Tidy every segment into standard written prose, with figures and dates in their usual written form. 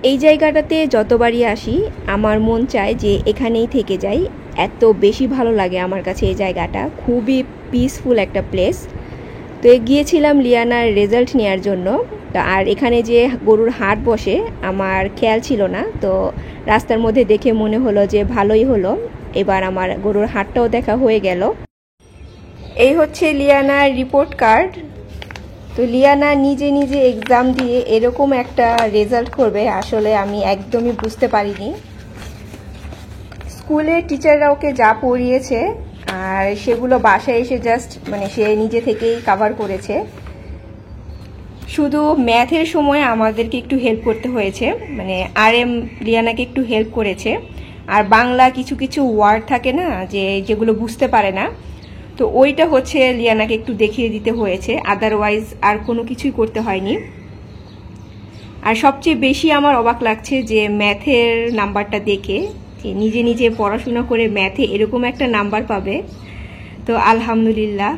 এই জায়গাটাতে যতবারই আসি আমার মন চায় যে এখানেই থেকে যাই। এত বেশি ভালো লাগে আমার কাছে এই জায়গাটা, খুবই পিসফুল একটা প্লেস। তো গিয়েছিলাম লিয়ানার রেজাল্ট নেওয়ার জন্য। আর এখানে যে গরুর হাট বসে আমার খেয়াল ছিল না, তো রাস্তার মধ্যে দেখে মনে হলো যে ভালোই হলো, এবার আমার গরুর হাটটাও দেখা হয়ে গেল। এই হচ্ছে লিয়ানার রিপোর্ট কার্ড। তো লিয়ানা নিজে নিজে এক্সাম দিয়ে এরকম একটা রেজাল্ট করবে আসলে আমি একদমই বুঝতে পারিনি। স্কুলের টিচাররা ওকে যা পড়িয়েছে আর সেগুলো বাসায় এসে জাস্ট সে নিজে থেকেই কভার করেছে। শুধু ম্যাথের সময় আমাদেরকে একটু হেল্প করতে হয়েছে, RM লিয়ানাকে একটু হেল্প করেছে। আর বাংলা কিছু কিছু ওয়ার্ড থাকে না যেগুলো বুঝতে পারে না, তো ওইটা হচ্ছে লিয়ানাকে একটু দেখিয়ে দিতে হয়েছে, আদারওয়াইজ আর কোনো কিছুই করতে হয়নি। আর সবচেয়ে বেশি আমার অবাক লাগছে যে ম্যাথের নাম্বারটা দেখে, যে নিজে নিজে পড়াশোনা করে ম্যাথে এরকম একটা নাম্বার পাবে, তো আলহামদুলিল্লাহ।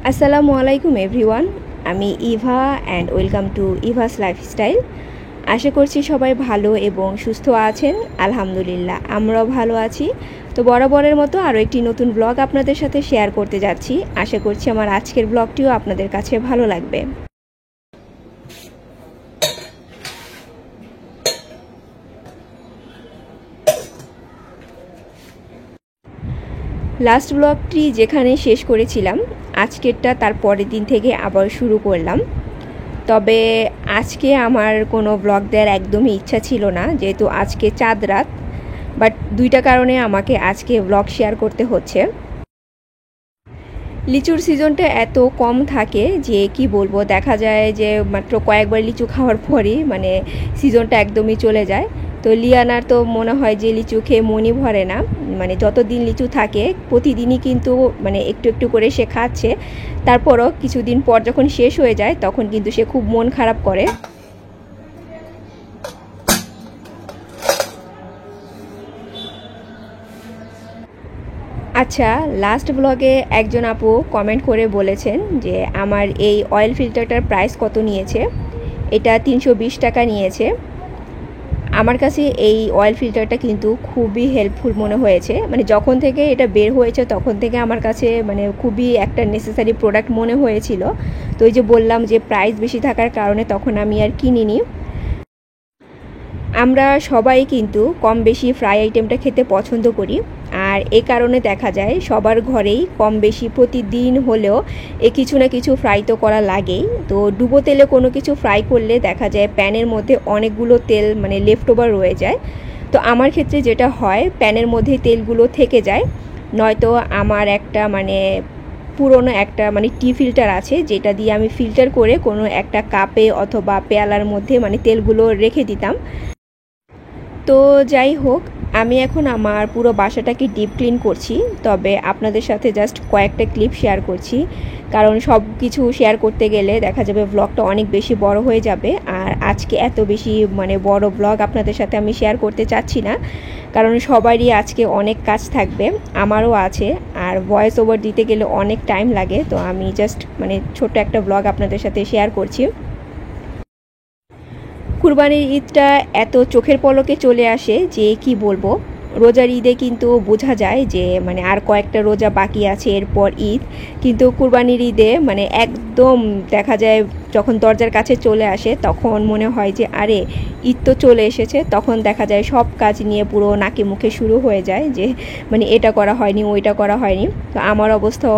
আসসালামু আলাইকুম এভরিওয়ান, আমি Eva and welcome to Eva's lifestyle. আশা করছি সবাই ভালো এবং সুস্থ আছেন। আলহামদুলিল্লাহ আমরাও ভালো আছি। তো বরাবরের মতো আরও একটি নতুন ব্লগ আপনাদের সাথে শেয়ার করতে যাচ্ছি। আশা করছি আমার আজকের ব্লগটিও আপনাদের কাছে ভালো লাগবে। লাস্ট ব্লগটি যেখানে শেষ করেছিলাম, আজকেরটা তার পরের দিন থেকে আবার শুরু করলাম। তবে আজকে আমার কোনো ব্লগ দেওয়ার একদমই ইচ্ছা ছিল না, যেহেতু আজকে চাঁদ রাত। বাট দুইটা কারণে আমাকে আজকে ব্লগ শেয়ার করতে হচ্ছে। লিচুর সিজনটা এত কম থাকে যে কি বলবো, দেখা যায় যে মাত্র কয়েকবার লিচু খাওয়ার পরই সিজনটা একদমই চলে যায়। তো লিয়ানার তো মনে হয় যে লিচু খেয়ে মনই ভরে না, যতদিন লিচু থাকে প্রতিদিনই কিন্তু একটু একটু করে সে খাচ্ছে। তারপরও কিছুদিন পর যখন শেষ হয়ে যায় তখন কিন্তু সে খুব মন খারাপ করে। আচ্ছা, লাস্ট ব্লগে একজন আপু কমেন্ট করে বলেছেন যে আমার এই অয়েল ফিল্টারটার প্রাইস কত নিয়েছে। এটা 320 টাকা নিয়েছে। আমার কাছে এই অয়েল ফিল্টারটা কিন্তু খুবই হেল্পফুল মনে হয়েছে। যখন থেকে এটা বের হয়েছে তখন থেকে আমার কাছে খুবই একটা নেসেসারি প্রোডাক্ট মনে হয়েছিল। তো ওই যে বললাম যে প্রাইস বেশি থাকার কারণে তখন আমি আর কিনিনি। আমরা সবাই কিন্তু কম বেশি ফ্রাই আইটেমটা খেতে পছন্দ করি, আর এই কারণে দেখা যায় সবার ঘরেই কম বেশি প্রতিদিন হলেও কিছু না কিছু ফ্রাই তো করা লাগেই। তো ডুবো তেলে কোনো কিছু ফ্রাই করলে দেখা যায় প্যানের মধ্যে অনেকগুলো তেল লেফট ওভার রয়ে যায়। তো আমার ক্ষেত্রে যেটা হয়, প্যানের মধ্যে তেলগুলো থেকে যায়, নয়তো আমার একটা পুরনো একটা টি ফিল্টার আছে, যেটা দিয়ে আমি ফিল্টার করে কোনো একটা কাপে অথবা পেয়ালার মধ্যে তেলগুলো রেখে দিতাম। তো যাই হোক, আমি এখন আমার পুরো বাসাটাকে ডিপ ক্লিন করছি। তবে আপনাদের সাথে জাস্ট কয়েকটা ক্লিপ শেয়ার করছি, কারণ সব কিছু শেয়ার করতে গেলে দেখা যাবে ব্লগটা অনেক বেশি বড় হয়ে যাবে। আর আজকে এত বেশি বড় ব্লগ আপনাদের সাথে আমি শেয়ার করতে চাচ্ছি না, কারণ সবারই আজকে অনেক কাজ থাকবে, আমারও আছে। আর ভয়েস ওভার দিতে গেলে অনেক টাইম লাগে, তো আমি জাস্ট ছোট একটা ব্লগ আপনাদের সাথে শেয়ার করছি। কুরবানির ঈদটা এত চোখের পলকে চলে আসে যে কি বলবো। রোজার ঈদে কিন্তু বোঝা যায় যে আর কয়েকটা রোজা বাকি আছে, এরপর ঈদ। কিন্তু কুরবানির ঈদে একদম দেখা যায় যখন দরজার কাছে চলে আসে তখন মনে হয় যে আরে ঈদ তো চলে এসেছে। তখন দেখা যায় সব কাজ নিয়ে পুরো নাকে মুখে শুরু হয়ে যায় যে এটা করা হয়নি, ওইটা করা হয়নি। তো আমার অবস্থাও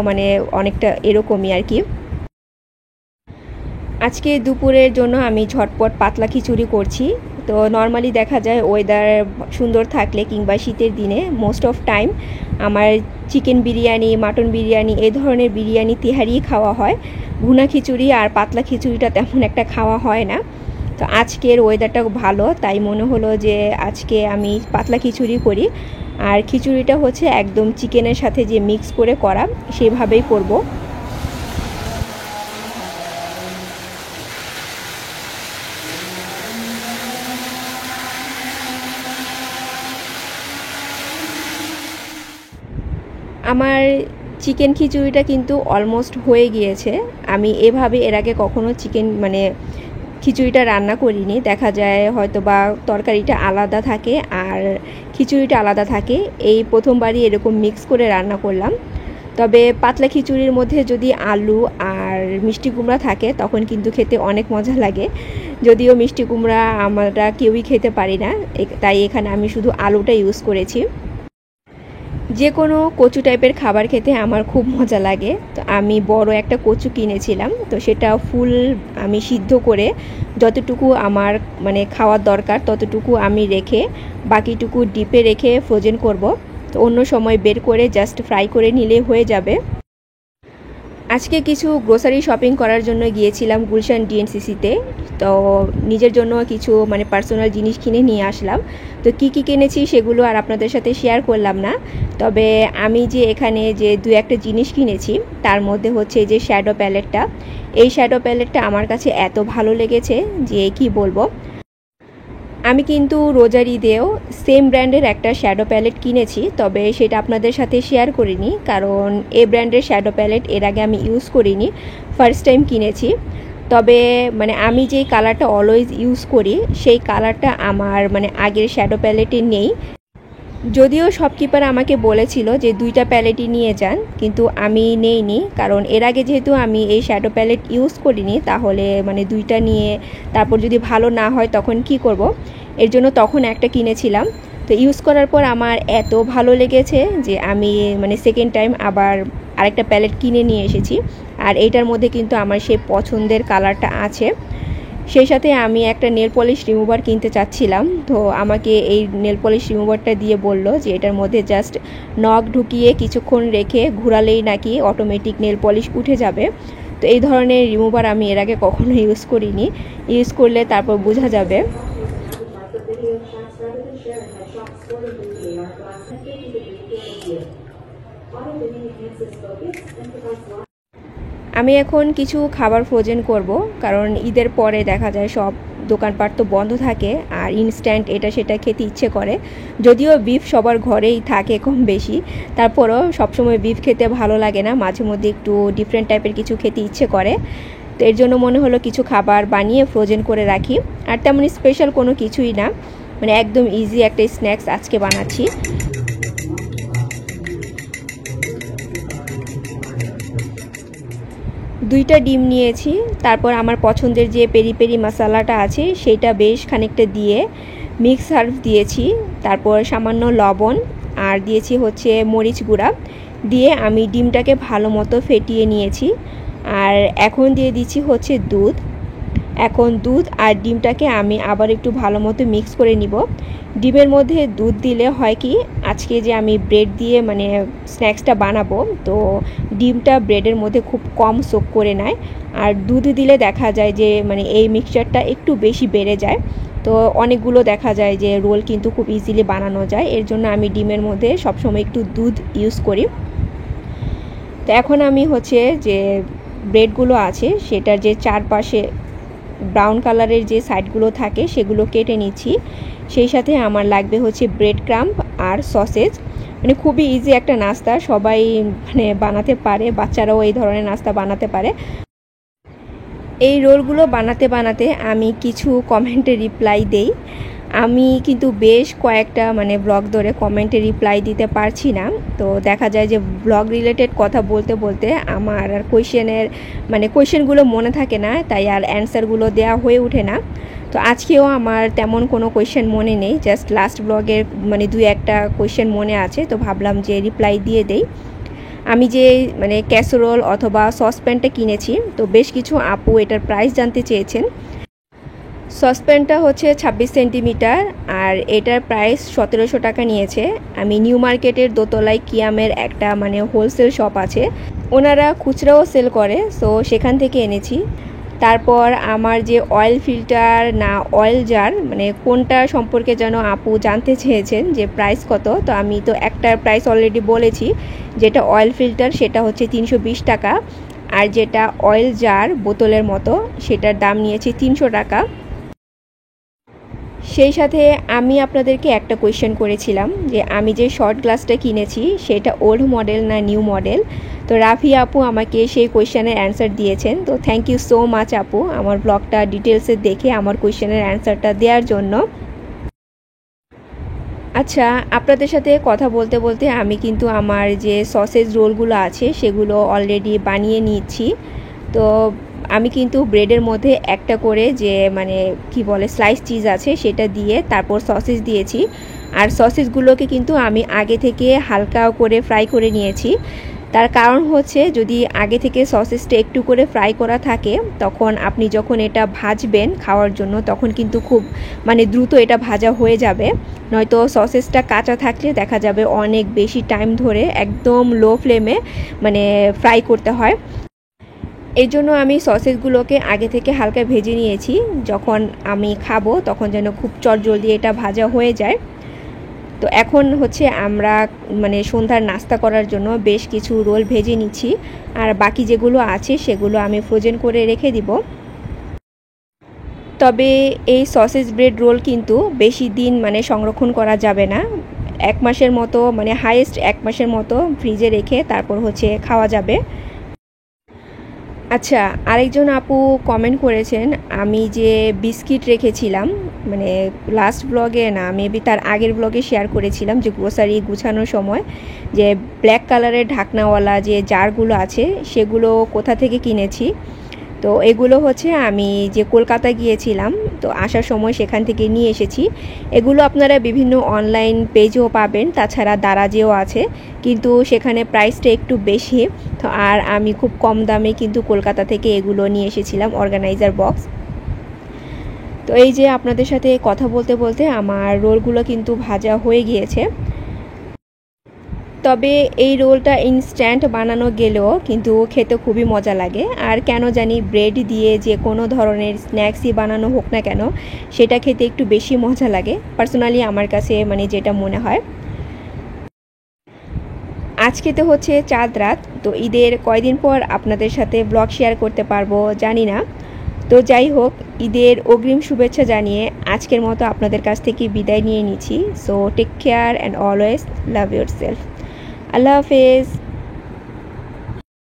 অনেকটা এরকমই আর কি। আজকে দুপুরের জন্য আমি ঝটপট পাতলা খিচুড়ি করছি। তো নর্মালি দেখা যায় ওয়েদার সুন্দর থাকলে কিংবা শীতের দিনে মোস্ট অফ টাইম আমার চিকেন বিরিয়ানি, মাটন বিরিয়ানি এই ধরনের বিরিয়ানি তেহারিই খাওয়া হয়। ভুনা খিচুড়ি আর পাতলা খিচুড়িটা তেমন একটা খাওয়া হয় না। তো আজকের ওয়েদারটা ভালো, তাই মনে হলো যে আজকে আমি পাতলা খিচুড়ি করি। আর খিচুড়িটা হচ্ছে একদম চিকেনের সাথে যে মিক্স করে করা, সেভাবেই করব। আমার চিকেন খিচুড়িটা কিন্তু অলমোস্ট হয়ে গিয়েছে। আমি এভাবে এর আগে কখনো চিকেন মানে খিচুড়িটা রান্না করিনি। দেখা যায় হয়তো বা তরকারিটা আলাদা থাকে আর খিচুড়িটা আলাদা থাকে, এই প্রথমবারই এরকম মিক্স করে রান্না করলাম। তবে পাতলা খিচুড়ির মধ্যে যদি আলু আর মিষ্টি কুমড়া থাকে তখন কিন্তু খেতে অনেক মজা লাগে। যদিও মিষ্টি কুমড়া আমরা কেউই খেতে পারি না, তাই এখানে আমি শুধু আলুটা ইউজ করেছি। যে কোনো কচু টাইপের খাবার খেতে আমার খুব মজা লাগে। তো আমি বড় একটা কচু কিনেছিলাম, তো সেটা ফুল আমি সিদ্ধ করে যতটুকু আমার মানে খাওয়ার দরকার ততটুকু আমি রেখে বাকিটুকু ডিপে রেখে ফ্রোজেন করব। তো অন্য সময় বের করে জাস্ট ফ্রাই করে নিলে হয়ে যাবে। আজকে কিছু গ্রোসারি শপিং করার জন্য গিয়েছিলাম গুলশান ডিএনসিসিতে। তো নিজের জন্য কিছু মানে পার্সোনাল জিনিস কিনে নিয়ে আসলাম। তো কি কিনেছি সেগুলো আর আপনাদের সাথে শেয়ার করলাম না। তবে আমি যে এখানে যে দু একটা জিনিস কিনেছি তার মধ্যে হচ্ছে যে শ্যাডো প্যালেটটা। এই শ্যাডো প্যালেটটা আমার কাছে এত ভালো লেগেছে যে কি বলবো। আমি কিন্তু রোজার ঈদেও সেম ব্র্যান্ডের একটা শ্যাডো প্যালেট কিনেছি, তবে সেটা আপনাদের সাথে শেয়ার করিনি কারণ এই ব্র্যান্ডের শ্যাডো প্যালেট এর আগে আমি ইউজ করিনি, ফার্স্ট টাইম কিনেছি। তবে মানে আমি যেই কালারটা অলওয়েজ ইউজ করি সেই কালারটা আমার মানে আগের শ্যাডো প্যালেটে নেই। যদিও শপকিপার আমাকে বলেছিল যে দুইটা প্যালেটই নিয়ে যান, কিন্তু আমি নেইনি কারণ এর আগে যেহেতু আমি এই শ্যাডো প্যালেট ইউজ করিনি তাহলে মানে দুইটা নিয়ে তারপর যদি ভালো না হয় তখন কি করব, এর জন্য তখন একটা কিনেছিলাম। তো ইউজ করার পর আমার এত ভালো লেগেছে যে আমি মানে সেকেন্ড টাইম আবার আরেকটা প্যালেট কিনে নিয়ে এসেছি। আর এইটার মধ্যে কিন্তু আমার সেই পছন্দের কালারটা আছে। সেই সাথে আমি একটা নেল পলিশ রিমুভার কিনতে চাচ্ছিলাম, তো আমাকে এই নেল পলিশ রিমুভারটা দিয়ে বলল যে এটার মধ্যে জাস্ট নখ ঢুকিয়ে কিছুক্ষণ রেখে ঘোরালেই নাকি অটোমেটিক নেল পলিশ উঠে যাবে। তো এই ধরনের রিমুভার আমি এর আগে কখনো ইউজ করিনি, ইউজ করলে তারপর বোঝা যাবে। আমি এখন কিছু খাবার ফ্রোজেন করব কারণ ঈদের পরে দেখা যায় সব দোকানপাট তো বন্ধ থাকে আর ইনস্ট্যান্ট এটা সেটা খেতে ইচ্ছে করে। যদিও বিফ সবার ঘরেই থাকে কম বেশি, তারপরও সবসময় বিফ খেতে ভালো লাগে না, মাঝে মধ্যে একটু ডিফারেন্ট টাইপের কিছু খেতে ইচ্ছে করে। তো এর জন্য মনে হলো কিছু খাবার বানিয়ে ফ্রোজেন করে রাখি। আর তেমন স্পেশাল কোনো কিছুই না, মানে একদম ইজি একটা স্ন্যাক্স আজকে বানাচ্ছি। দুইটা ডিম নিয়েছি, তারপর আমার পছন্দের যে পেরি পেরি মশলাটা আছে সেটা বেশ খানিকটা দিয়ে মিক্স হার্ব দিয়েছি, তারপর সামান্য লবণ আর দিয়েছি হচ্ছে মরিচ গুঁড়া দিয়ে আমি ডিমটাকে ভালো মতো ফেটিয়ে নিয়েছি। আর এখন দিয়ে দিচ্ছি হচ্ছে দুধ। এখন দুধ আর ডিমটাকে আমি আবার একটু ভালো মতো মিক্স করে নিব। ডিমের মধ্যে দুধ দিলে হয় কি, আজকে যে আমি ব্রেড দিয়ে মানে স্ন্যাক্সটা বানাবো তো ডিমটা ব্রেডের মধ্যে খুব কম সোক করে নেয়, আর দুধ দিলে দেখা যায় যে মানে এই মিক্সচারটা একটু বেশি বেড়ে যায়। তো অনেকগুলো দেখা যায় যে রোল কিন্তু খুব ইজিলি বানানো যায়, এর জন্য আমি ডিমের মধ্যে সবসময় একটু দুধ ইউজ করি। তো এখন আমি হচ্ছে যে ব্রেডগুলো আছে সেটার যে চারপাশে ব্রাউন কালারের যে সাইডগুলো থাকে সেগুলো কেটে নিচ্ছি। সেই সাথে আমার লাগবে হচ্ছে ব্রেড ক্রাম্ব আর সসেজ। মানে খুবই ইজি একটা নাস্তা, সবাই মানে বানাতে পারে, বাচ্চারাও এই ধরনের নাস্তা বানাতে পারে। এই রোলগুলো বানাতে বানাতে আমি কিছু কমেন্টে রিপ্লাই দেই। আমি কিন্তু বেশ কয়েকটা মানে ব্লগ ধরে কমেন্টে রিপ্লাই দিতে পারছি না। তো দেখা যায় যে ব্লগ রিলেটেড কথা বলতে বলতে আমার আর কোয়েশ্চেনগুলো মনে থাকে না, তাই আর অ্যান্সারগুলো দেওয়া হয়ে ওঠে না। তো আজকেও আমার তেমন কোনো কোয়েশ্চেন মনে নেই, জাস্ট লাস্ট ব্লগের মানে দুই একটা কোয়েশ্চেন মনে আছে, তো ভাবলাম যে রিপ্লাই দিয়ে দেই। আমি যে মানে ক্যাসেরোল অথবা সসপ্যানটা কিনেছি, তো বেশ কিছু আপু এটার প্রাইস জানতে চেয়েছেন। সসপ্যানটা হচ্ছে 26 সেন্টিমিটার আর এটার প্রাইস 1700 টাকা নিয়েছে। আমি নিউ মার্কেটের দোতলায় কিয়ামের একটা মানে হোলসেল শপ আছে, ওনারা খুচরাও সেল করে, সো সেখান থেকে এনেছি। তারপর আমার যে অয়েল ফিল্টার না অয়েল জার মানে কোনটা সম্পর্কে যেন আপু জানতে চেয়েছেন যে প্রাইস কত, তো আমি তো একটার প্রাইস অলরেডি বলেছি, যেটা অয়েল ফিল্টার সেটা হচ্ছে 320 টাকা, আর যেটা অয়েল জার বোতলের মতো সেটার দাম নিয়েছি 300 টাকা। সেই সাথে আমি আপনাদেরকে একটা কোয়েশ্চেন করেছিলাম যে আমি যে শর্ট গ্লাসটা কিনেছি সেটা ওল্ড মডেল না নিউ মডেল। তো রাফি আপু আমাকে সেই কোয়েশ্চেনের অ্যান্সার দিয়েছেন। তো থ্যাংক ইউ সো মাচ আপু আমার ব্লগটা ডিটেলসে দেখে আমার কোয়েশ্চেনের অ্যান্সারটা দেওয়ার জন্য। আচ্ছা, আপনাদের সাথে কথা বলতে বলতে আমি কিন্তু আমার যে সসেজ রোলগুলো আছে সেগুলো অলরেডি বানিয়ে নিচ্ছি। তো আমি কিন্তু ব্রেডের মধ্যে একটা করে যে মানে কি বলে স্লাইস চিজ আছে সেটা দিয়ে তারপর সসেজ দিয়েছি। আর সসেজগুলোকে কিন্তু আমি আগে থেকে হালকা করে ফ্রাই করে নিয়েছি। তার কারণ হচ্ছে যদি আগে থেকে সসেজটা একটু করে ফ্রাই করা থাকে তখন আপনি যখন এটা ভাজবেন খাওয়ার জন্য তখন কিন্তু খুব মানে দ্রুত এটা ভাজা হয়ে যাবে। নয়তো সসেজটা কাঁচা থাকলে দেখা যাবে অনেক বেশি টাইম ধরে একদম লো ফ্লেমে মানে ফ্রাই করতে হয়। এই জন্য আমি সসেজগুলোকে আগে থেকে হালকা ভেজে নিয়েছি, যখন আমি খাবো তখন যেন খুব চটজলদি এটা ভাজা হয়ে যায়। তো এখন হচ্ছে আমরা মানে সন্ধ্যার নাস্তা করার জন্য বেশ কিছু রোল ভেজে নিচ্ছি, আর বাকি যেগুলো আছে সেগুলো আমি ফ্রোজেন করে রেখে দিব। তবে এই সসেজ ব্রেড রোল কিন্তু বেশি দিন মানে সংরক্ষণ করা যাবে না। 1 মাসের মতো মানে হাইয়েস্ট 1 মাসের মতো ফ্রিজে রেখে তারপর হচ্ছে খাওয়া যাবে। আচ্ছা, আরেকজন আপু কমেন্ট করেছেন আমি যে বিস্কিট রেখেছিলাম মানে লাস্ট ব্লগে না মেবি তার আগের ব্লগে শেয়ার করেছিলাম যে গ্রোসারি গুছানোর সময় যে ব্ল্যাক কালারের ঢাকনাওয়ালা যে জারগুলো আছে সেগুলো কোথা থেকে কিনেছি। তো এগুলো হচ্ছে আমি যে কলকাতা গিয়েছিলাম তো আসার সময় সেখান থেকে নিয়ে এসেছি। এগুলো আপনারা বিভিন্ন অনলাইন পেজেও পাবেন, তাছাড়া দারাজেও আছে, কিন্তু সেখানে প্রাইসটা একটু বেশি। তো আর আমি খুব কম দামে কিন্তু কলকাতা থেকে এগুলো নিয়ে এসেছিলাম অর্গানাইজার বক্স। তো এই যে আপনাদের সাথে কথা বলতে বলতে আমার রোলগুলো কিন্তু ভাজা হয়ে গিয়েছে। তবে এই রোলটা ইনস্ট্যান্ট বানানো গেলেও কিন্তু খেতে খুবই মজা লাগে। আর কেন জানি ব্রেড দিয়ে যে কোনো ধরনের স্ন্যাক্সই বানানো হোক না কেন সেটা খেতে একটু বেশি মজা লাগে পার্সোনালি আমার কাছে, মানে যেটা মনে হয়। আজকে তো হচ্ছে চাঁদ রাত, তো ঈদের কয়দিন পর আপনাদের সাথে ব্লগ শেয়ার করতে পারবো জানি না। তো যাই হোক, ঈদের অগ্রিম শুভেচ্ছা জানিয়ে আজকের মতো আপনাদের কাছ থেকে বিদায় নিয়ে নিচ্ছি। So take care and always love yourself. আল্লাহ হাফেজ।